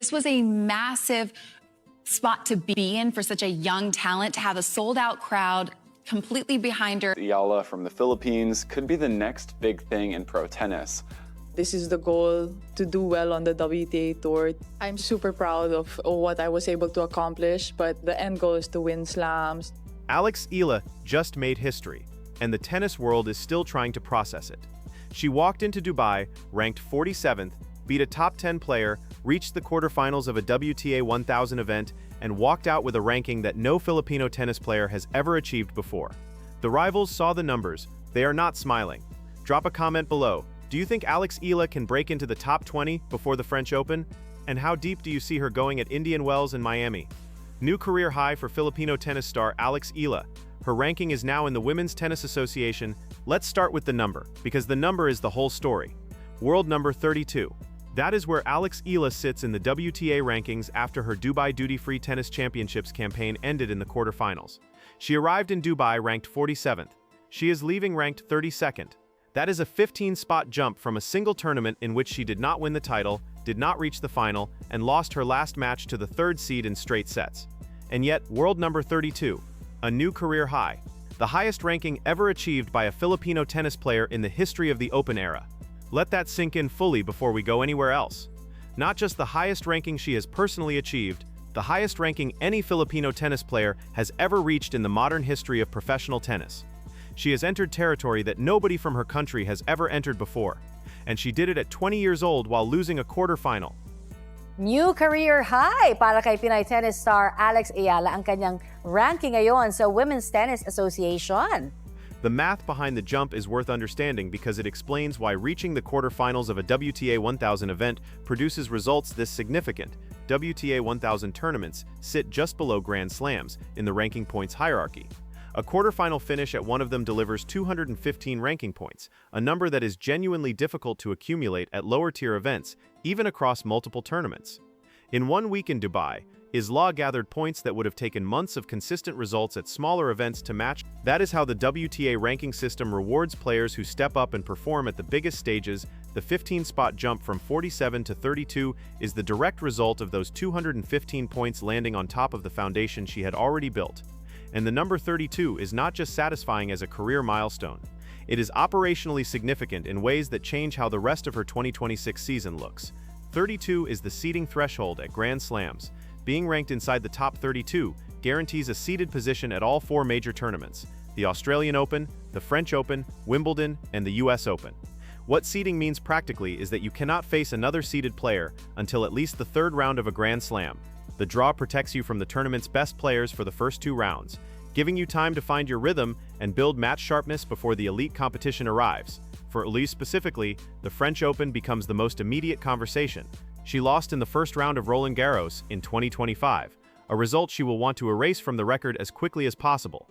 This was a massive spot to be in for such a young talent, to have a sold-out crowd completely behind her. Eala from the Philippines could be the next big thing in pro tennis. This is the goal, to do well on the WTA Tour. I'm super proud of what I was able to accomplish, but the end goal is to win slams. Alex Eala just made history, and the tennis world is still trying to process it. She walked into Dubai, ranked 47th, beat a top 10 player, reached the quarterfinals of a WTA 1000 event, and walked out with a ranking that no Filipino tennis player has ever achieved before. The rivals saw the numbers. They are not smiling. Drop a comment below. Do you think Alex Eala can break into the top 20 before the French Open? And how deep do you see her going at Indian Wells and Miami? New career high for Filipino tennis star Alex Eala. Her ranking is now in the Women's Tennis Association. Let's start with the number, because the number is the whole story. World number 32. That is where Alex Eala sits in the WTA rankings after her Dubai Duty-Free Tennis Championships campaign ended in the quarterfinals. She arrived in Dubai ranked 47th. She is leaving ranked 32nd. That is a 15-spot jump from a single tournament in which she did not win the title, did not reach the final, and lost her last match to the third seed in straight sets. And yet, world number 32, a new career high, the highest ranking ever achieved by a Filipino tennis player in the history of the Open era. Let that sink in fully before we go anywhere else. Not just the highest ranking she has personally achieved, the highest ranking any Filipino tennis player has ever reached in the modern history of professional tennis. She has entered territory that nobody from her country has ever entered before, and she did it at 20 years old while losing a quarterfinal. New career high para kay Pinay tennis star Alex Eala ang kanyang ranking ngayon sa Women's Tennis Association. The math behind the jump is worth understanding because it explains why reaching the quarterfinals of a WTA 1000 event produces results this significant. WTA 1000 tournaments sit just below Grand Slams in the ranking points hierarchy. A quarterfinal finish at one of them delivers 215 ranking points, a number that is genuinely difficult to accumulate at lower-tier events, even across multiple tournaments. In 1 week in Dubai, Eala gathered points that would have taken months of consistent results at smaller events to match. That is how the WTA ranking system rewards players who step up and perform at the biggest stages. The 15-spot jump from 47 to 32 is the direct result of those 215 points landing on top of the foundation she had already built. And the number 32 is not just satisfying as a career milestone. It is operationally significant in ways that change how the rest of her 2026 season looks. 32 is the seeding threshold at Grand Slams. Being ranked inside the top 32 guarantees a seeded position at all 4 major tournaments: the Australian Open, the French Open, Wimbledon, and the US Open. What seeding means practically is that you cannot face another seeded player until at least the 3rd round of a Grand Slam. The draw protects you from the tournament's best players for the first 2 rounds, giving you time to find your rhythm and build match sharpness before the elite competition arrives. For Eala specifically, the French Open becomes the most immediate conversation. She lost in the first round of Roland Garros in 2025, a result she will want to erase from the record as quickly as possible.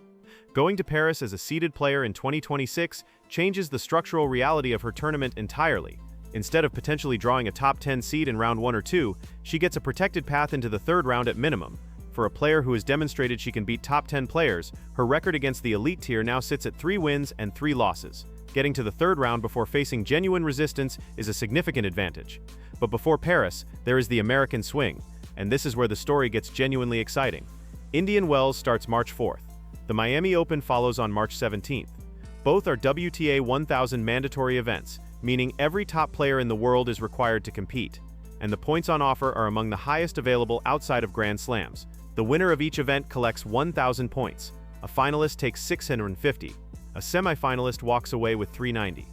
Going to Paris as a seeded player in 2026 changes the structural reality of her tournament entirely. Instead of potentially drawing a top 10 seed in round 1 or 2, she gets a protected path into the 3rd round at minimum. For a player who has demonstrated she can beat top 10 players, her record against the elite tier now sits at 3 wins and 3 losses. Getting to the 3rd round before facing genuine resistance is a significant advantage. But before Paris, there is the American swing, and this is where the story gets genuinely exciting. Indian Wells starts March 4th. The Miami Open follows on March 17th. Both are WTA 1000 mandatory events, meaning every top player in the world is required to compete, and the points on offer are among the highest available outside of Grand Slams. The winner of each event collects 1,000 points. A finalist takes 650. A semifinalist walks away with 390.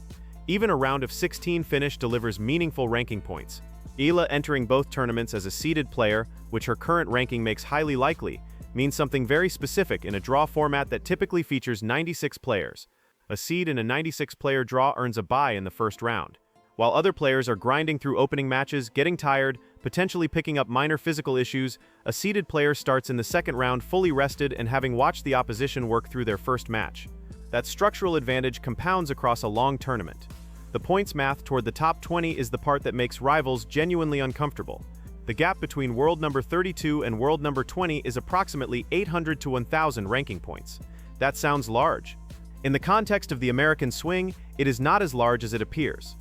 Even a round of 16 finish delivers meaningful ranking points. Eala entering both tournaments as a seeded player, which her current ranking makes highly likely, means something very specific in a draw format that typically features 96 players. A seed in a 96-player draw earns a bye in the first round. While other players are grinding through opening matches, getting tired, potentially picking up minor physical issues, a seeded player starts in the 2nd round fully rested and having watched the opposition work through their first match. That structural advantage compounds across a long tournament. The points math toward the top 20 is the part that makes rivals genuinely uncomfortable. The gap between world number 32 and world number 20 is approximately 800 to 1,000 ranking points. That sounds large. In the context of the American swing, it is not as large as it appears.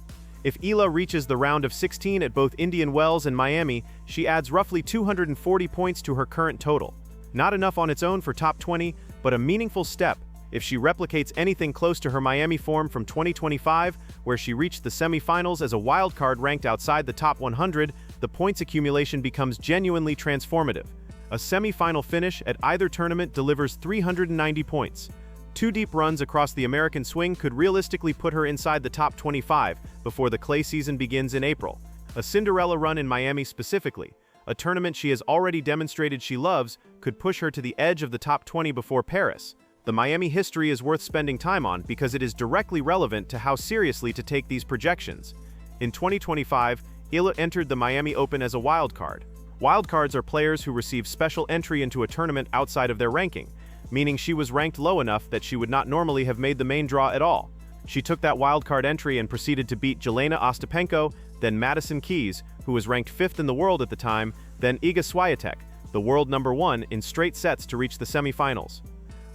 If Eala reaches the round of 16 at both Indian Wells and Miami, she adds roughly 240 points to her current total. Not enough on its own for top 20, but a meaningful step if she replicates anything close to her Miami form from 2025, where she reached the semifinals as a wildcard ranked outside the top 100. The points accumulation becomes genuinely transformative. A semifinal finish at either tournament delivers 390 points. 2 deep runs across the American swing could realistically put her inside the top 25 before the clay season begins in April. A Cinderella run in Miami specifically, a tournament she has already demonstrated she loves, could push her to the edge of the top 20 before Paris. The Miami history is worth spending time on because it is directly relevant to how seriously to take these projections. In 2025, Eala entered the Miami Open as a wildcard. Wildcards are players who receive special entry into a tournament outside of their ranking, meaning she was ranked low enough that she would not normally have made the main draw at all. She took that wildcard entry and proceeded to beat Jelena Ostapenko, then Madison Keys, who was ranked 5th in the world at the time, then Iga Swiatek, the world #1, in straight sets to reach the semifinals.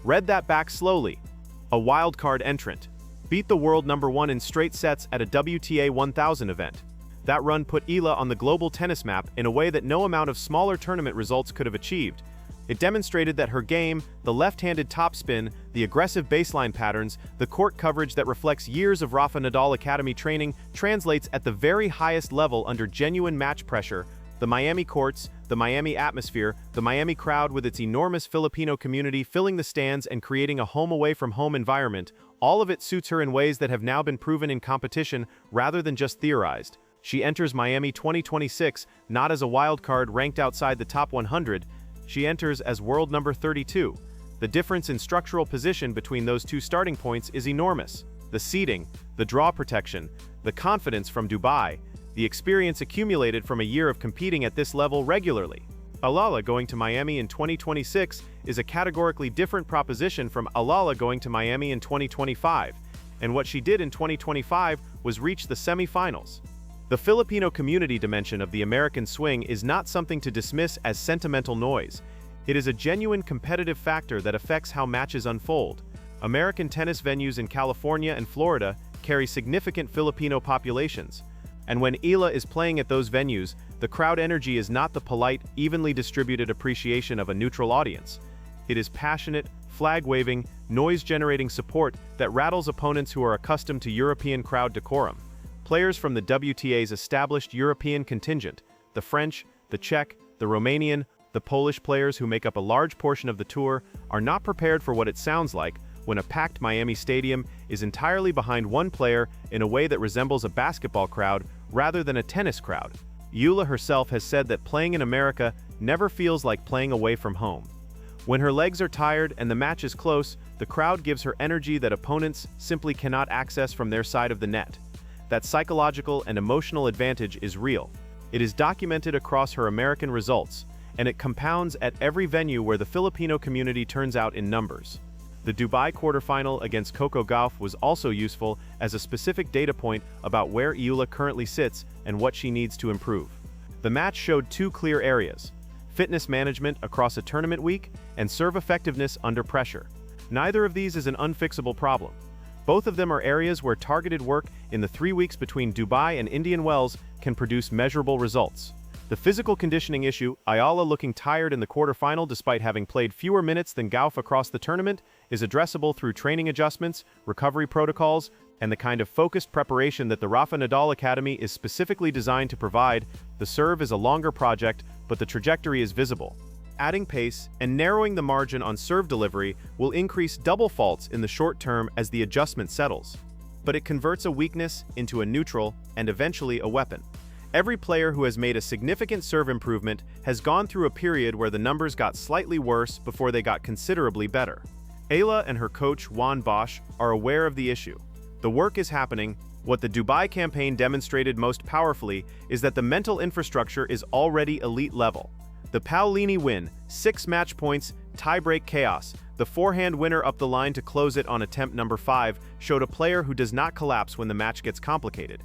Read that back slowly. A wildcard entrant beat the world #1 in straight sets at a WTA 1000 event. That run put Eala on the global tennis map in a way that no amount of smaller tournament results could have achieved. It demonstrated that her game, the left-handed topspin, the aggressive baseline patterns, the court coverage that reflects years of Rafa Nadal Academy training, translates at the very highest level under genuine match pressure. The Miami courts, the Miami atmosphere, the Miami crowd with its enormous Filipino community filling the stands and creating a home-away-from-home environment, all of it suits her in ways that have now been proven in competition rather than just theorized. She enters Miami 2026 not as a wildcard ranked outside the top 100, she enters as world number 32. The difference in structural position between those two starting points is enormous. The seeding, the draw protection, the confidence from Dubai, the experience accumulated from a year of competing at this level regularly. Eala going to Miami in 2026 is a categorically different proposition from Eala going to Miami in 2025, and what she did in 2025 was reach the semifinals. The Filipino community dimension of the American swing is not something to dismiss as sentimental noise. It is a genuine competitive factor that affects how matches unfold. American tennis venues in California and Florida carry significant Filipino populations, and when Eala is playing at those venues, the crowd energy is not the polite, evenly distributed appreciation of a neutral audience. It is passionate, flag-waving, noise-generating support that rattles opponents who are accustomed to European crowd decorum. Players from the WTA's established European contingent, the French, the Czech, the Romanian, the Polish players who make up a large portion of the tour, are not prepared for what it sounds like when a packed Miami stadium is entirely behind one player in a way that resembles a basketball crowd rather than a tennis crowd. Eala herself has said that playing in America never feels like playing away from home. When her legs are tired and the match is close, the crowd gives her energy that opponents simply cannot access from their side of the net. That psychological and emotional advantage is real. It is documented across her American results, and it compounds at every venue where the Filipino community turns out in numbers. The Dubai quarterfinal against Coco Gauff was also useful as a specific data point about where Eala currently sits and what she needs to improve. The match showed 2 clear areas: fitness management across a tournament week and serve effectiveness under pressure. Neither of these is an unfixable problem. Both of them are areas where targeted work in the 3 weeks between Dubai and Indian Wells can produce measurable results. The physical conditioning issue, Eala looking tired in the quarterfinal despite having played fewer minutes than Gauff across the tournament, is addressable through training adjustments, recovery protocols, and the kind of focused preparation that the Rafa Nadal Academy is specifically designed to provide. The serve is a longer project, but the trajectory is visible. Adding pace and narrowing the margin on serve delivery will increase double faults in the short term as the adjustment settles. But it converts a weakness into a neutral and eventually a weapon. Every player who has made a significant serve improvement has gone through a period where the numbers got slightly worse before they got considerably better. Eala and her coach Juan Bosch are aware of the issue. The work is happening. What the Dubai campaign demonstrated most powerfully is that the mental infrastructure is already elite level. The Paolini win, 6 match points, tie-break chaos. The forehand winner up the line to close it on attempt number 5 showed a player who does not collapse when the match gets complicated.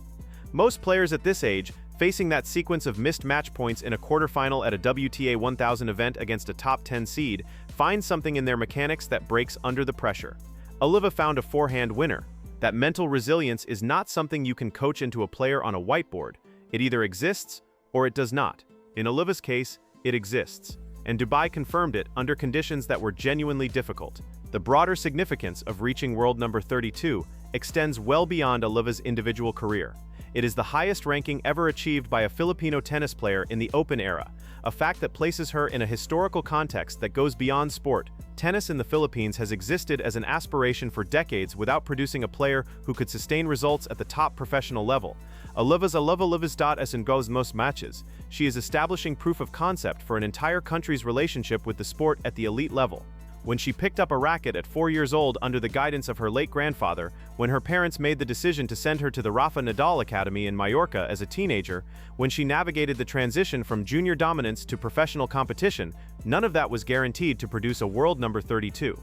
Most players at this age, facing that sequence of missed match points in a quarterfinal at a WTA 1000 event against a top 10 seed, find something in their mechanics that breaks under the pressure. Eala found a forehand winner. That mental resilience is not something you can coach into a player on a whiteboard. It either exists or it does not. In Eala's case, it exists. And Dubai confirmed it under conditions that were genuinely difficult. The broader significance of reaching world number 32 extends well beyond Eala's individual career. It is the highest ranking ever achieved by a Filipino tennis player in the Open era, a fact that places her in a historical context that goes beyond sport. Tennis in the Philippines has existed as an aspiration for decades without producing a player who could sustain results at the top professional level. Eala's in goes most matches. She is establishing proof of concept for an entire country's relationship with the sport at the elite level. When she picked up a racket at 4 years old under the guidance of her late grandfather, when her parents made the decision to send her to the Rafa Nadal Academy in Mallorca as a teenager, when she navigated the transition from junior dominance to professional competition, none of that was guaranteed to produce a world number 32.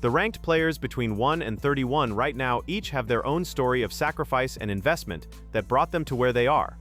The ranked players between 1 and 31 right now each have their own story of sacrifice and investment that brought them to where they are.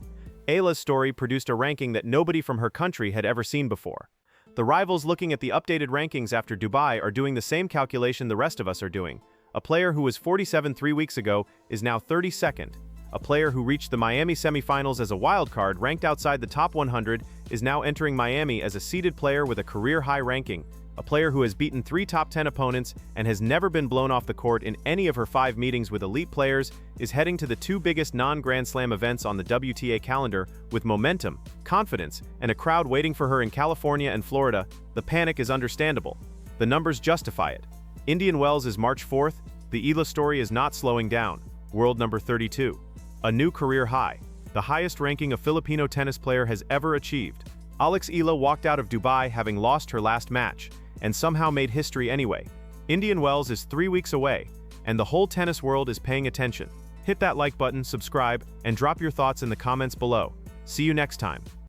Eala's story produced a ranking that nobody from her country had ever seen before. The rivals looking at the updated rankings after Dubai are doing the same calculation the rest of us are doing. A player who was 47 3 weeks ago is now 32nd. A player who reached the Miami semifinals as a wild card ranked outside the top 100 is now entering Miami as a seeded player with a career-high ranking. A player who has beaten 3 top 10 opponents and has never been blown off the court in any of her 5 meetings with elite players is heading to the 2 biggest non-Grand Slam events on the WTA calendar with momentum, confidence, and a crowd waiting for her in California and Florida. The panic is understandable. The numbers justify it. Indian Wells is March 4th. The Eala story is not slowing down. World number 32. A new career high. The highest ranking a Filipino tennis player has ever achieved. Eala walked out of Dubai having lost her last match, and somehow made history anyway. Indian Wells is 3 weeks away, and the whole tennis world is paying attention. Hit that like button, subscribe, and drop your thoughts in the comments below. See you next time.